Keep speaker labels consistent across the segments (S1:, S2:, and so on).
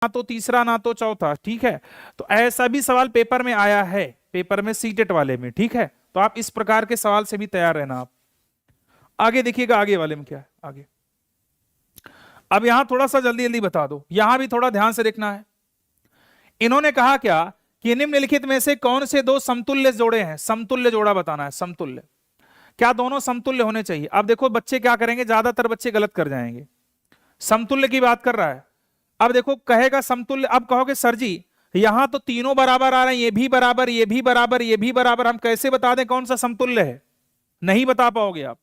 S1: ना तो तीसरा ना तो चौथा, ठीक है। तो ऐसा भी सवाल पेपर में आया है, पेपर में सीटेट वाले में, ठीक है। तो आप इस प्रकार के सवाल से भी तैयार रहना आप। आगे देखिएगा, आगे वाले में क्या है आगे। अब यहां थोड़ा सा जल्दी जल्दी बता दो, यहां भी थोड़ा ध्यान से देखना है। इन्होंने कहा क्या कि निम्नलिखित में से कौन से दो समतुल्य जोड़े हैं, समतुल्य जोड़ा बताना है, समतुल्य। क्या दोनों समतुल्य होने चाहिए? अब देखो बच्चे क्या करेंगे, ज्यादातर बच्चे गलत कर जाएंगे। समतुल्य की बात कर रहा है। अब देखो कहेगा समतुल्य, अब कहोगे सर जी यहां तो तीनों बराबर आ रहे हैं, ये भी बराबर, ये भी बराबर, ये भी बराबर, हम कैसे बता दें कौन सा समतुल्य है? नहीं बता पाओगे आप।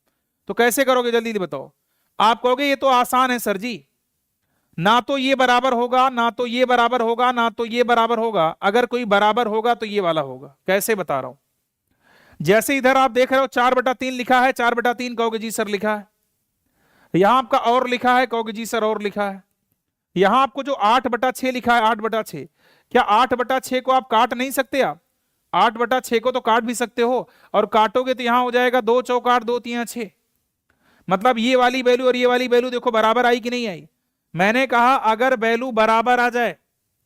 S1: तो कैसे करोगे, जल्दी जल्दी बताओ। आप कहोगे ये तो आसान है सर जी, ना तो ये बराबर होगा, ना तो ये बराबर होगा, ना तो ये बराबर होगा, अगर कोई बराबर होगा तो ये वाला होगा। कैसे बता रहा हूं, जैसे इधर आप देख रहे हो 4/3 लिखा है, 4/3 कहोगे जी सर लिखा है। यहां आपका और लिखा है, कहोगे जी सर और लिखा है। यहां आपको जो 8/6 लिखा है, 8/6, क्या 8/6 को आप काट नहीं सकते? आप 8/6 को तो काट भी सकते हो, और काटोगे तो यहां हो जाएगा 2 चौक 8, 2 3 6। मतलब ये वाली वैल्यू और ये वाली वैल्यू देखो बराबर आई कि नहीं आई। मैंने कहा अगर वैल्यू बराबर आ जाए,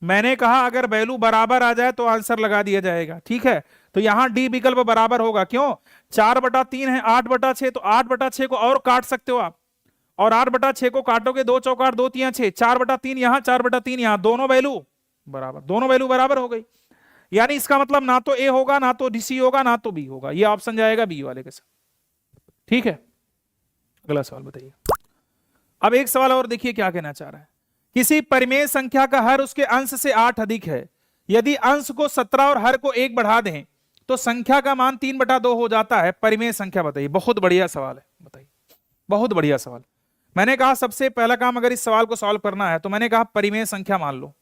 S1: मैंने कहा अगर वैल्यू बराबर आ जाए तो आंसर लगा दिया जाएगा, ठीक है। तो यहां डी विकल्प बराबर होगा, क्यों? 4/3 है, 8/6, तो 8/6 को और काट सकते हो आप, और 8/6 को काटोगे 2 चौक 8, 2 3 6, 4/3 यहां, 4/3 यहां, दोनों वैल्यू बराबर, दोनों वैल्यू बराबर हो गई। यानी इसका मतलब ना तो ए होगा, ना तो सी होगा, ना तो बी होगा, ये ऑप्शन जाएगा बी वाले के साथ, ठीक है। अगला सवाल बताइए। अब एक सवाल और देखिए क्या कहना चाह रहा है। किसी परिमेय संख्या का हर उसके अंश से 8 अधिक है, यदि अंश को 17 और हर को 1 बढ़ा दें तो संख्या का मान 3/2 हो जाता है, परिमेय संख्या बताइए। बहुत बढ़िया सवाल है, बताइए, बहुत बढ़िया सवाल। मैंने कहा सबसे पहला काम अगर इस सवाल को सॉल्व करना है तो मैंने कहा परिमेय संख्या मान लो।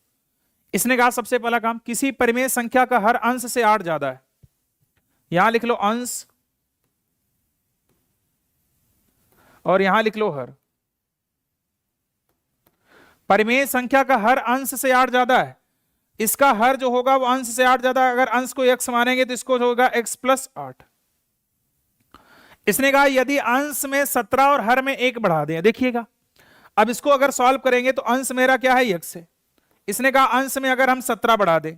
S1: इसने कहा सबसे पहला काम, किसी परिमेय संख्या का हर अंश से 8 ज्यादा है, यहां लिख लो अंश और यहां लिख लो हर। परिमेय संख्या का हर अंश से 8 ज्यादा है, इसका हर जो होगा वो अंश से 8 ज्यादा। अगर अंश को x मानेंगे तो इसको होगा x+8। इसने कहा यदि अंश में 17 और हर में 1 बढ़ा दें, देखिएगा अब इसको अगर सॉल्व करेंगे तो अंश मेरा क्या है x है। इसने कहा अंश में अगर हम 17 बढ़ा दें,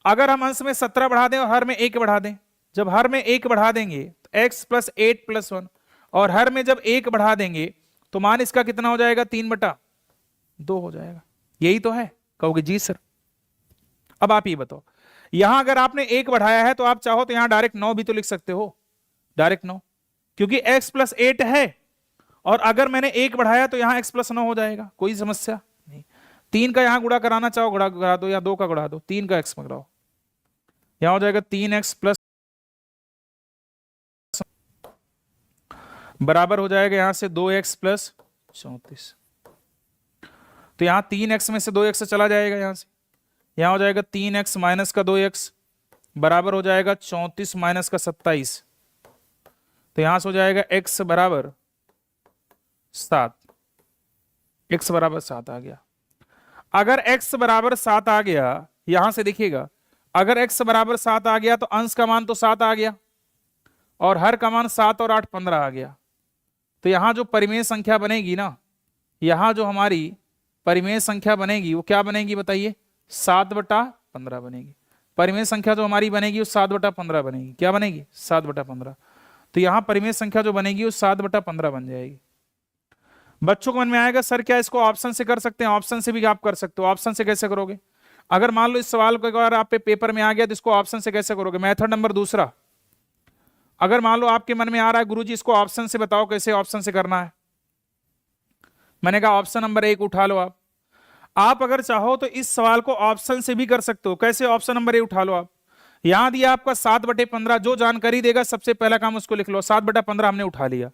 S1: अगर हम अंश में 17 बढ़ा दें और हर में 1 बढ़ा दें, जब हर में 1 बढ़ा देंगे तो x+8+1, और हर में जब 1 बढ़ा देंगे तो मान इसका कितना हो जाएगा, 3/2 हो जाएगा। यही तो है, कहोगे जी सर। अब आप ये बताओ, यहां अगर आपने 1 बढ़ाया है तो आप चाहो तो यहां डायरेक्ट 9 भी तो लिख सकते हो, डायरेक्ट 9, क्योंकि x+8 है, और अगर मैंने 1 बढ़ाया तो यहां x+9 हो जाएगा, कोई समस्या नहीं। 3 का यहां गुणा कराना चाहो गुणा करा दो, या 2 का गुणा दो, 3 का x में कराओ, यहां हो जाएगा 3x+ बराबर हो जाएगा यहां से 2x+34। तो यहां 3x में से 2x चला जाएगा, यहां से यहां हो जाएगा 3x माइनस का 2x बराबर हो जाएगा 34 माइनस का 27। तो यहां से हो जाएगा x बराबर 7, x बराबर 7 आ गया। अगर x बराबर 7 आ गया, यहां से देखिएगा अगर x बराबर 7 आ गया तो अंश का मान तो 7 आ गया, और हर का मान 7 और 8 15 आ गया। तो यहां जो परिमेय संख्या बनेगी ना, यहां जो हमारी परिमेय संख्या बनेगी वो क्या बनेगी बताइए, 7/15 बनेगी। परिमेय संख्या जो हमारी बनेगी वो 7/15 बनेगी। क्या बनेगी, 7/15। तो यहां परिमेय संख्या जो बनेगी वो 7/15 बन जाएगी। बच्चों को मन में आएगा सर क्या इसको ऑप्शन से कर सकते हैं? ऑप्शन से भी आप कर सकते हो। ऑप्शन से कैसे करोगे? अगर मान लो इस सवाल को अगर आप पे पेपर में आ गया तो इसको ऑप्शन से कैसे करोगे? मेथड नंबर दूसरा, अगर मान लो आपके मन में आ रहा है गुरुजी इसको ऑप्शन से बताओ कैसे ऑप्शन से करना है, मैंने कहा ऑप्शन नंबर 1 उठा लो आप अगर चाहो तो इस सवाल को ऑप्शन से भी कर सकते हो। कैसे? ऑप्शन नंबर 1 उठा लो आप, यहां दिया आपका 7/15, जो जानकारी देगा सबसे पहला काम उसको लिख लो, 7/15 हमने उठा लिया।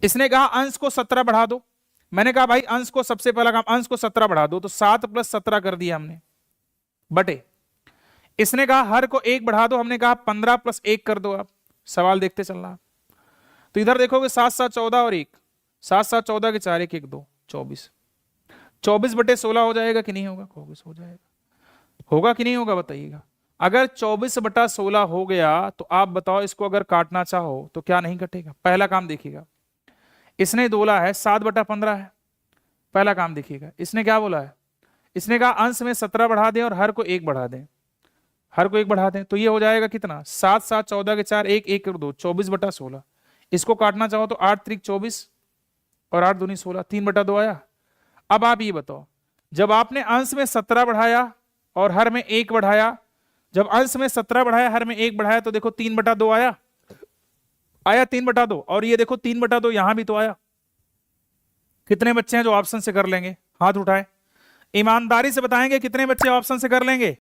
S1: इसने कहा अंश को 17 बढ़ा दो, मैंने कहा भाई अंश को सबसे पहला काम अंश को 17 बढ़ा दो, तो 7 + 17 कर दिया हमने बटे। इसने कहा हर को 1 बढ़ा दो, हमने कहा 15 + 1 कर दो। आप सवाल देखते चलना। तो इधर देखोगे 7 7 14 और 1, 7 7 14 के 4 1 1 2 24, 24/16 हो जाएगा कि नहीं होगा? 24 हो जाएगा, होगा कि नहीं होगा बताइएगा। अगर 24/16 हो गया तो आप बताओ इसको अगर काटना चाहो तो क्या नहीं कटेगा? पहला काम देखिएगा, इसने बोला है 7/15 है, पहला काम देखिएगा इसने क्या बोला है, इसने कहा अंश में 17 बढ़ा दें और हर को 1 बढ़ा दें, हर को 1 बढ़ा दें, तो ये हो जाएगा कितना, 7 7 14 के 4, 1 1 2, 24/16। इसको काटना चाहो तो 8 3 24 और 8 दूनी 16, 3/2 आया। अब आप ये बताओ, जब आपने अंश में 17 बढ़ाया और हर में 1 बढ़ाया, जब अंश में 17 बढ़ाया हर में 1 बढ़ाया, तो देखो 3/2 आया, आया 3/2। और ये देखो 3/2 यहां भी तो आया। कितने बच्चे हैं जो ऑप्शन से कर लेंगे, हाथ उठाए, ईमानदारी से बताएंगे कितने बच्चे ऑप्शन से कर लेंगे।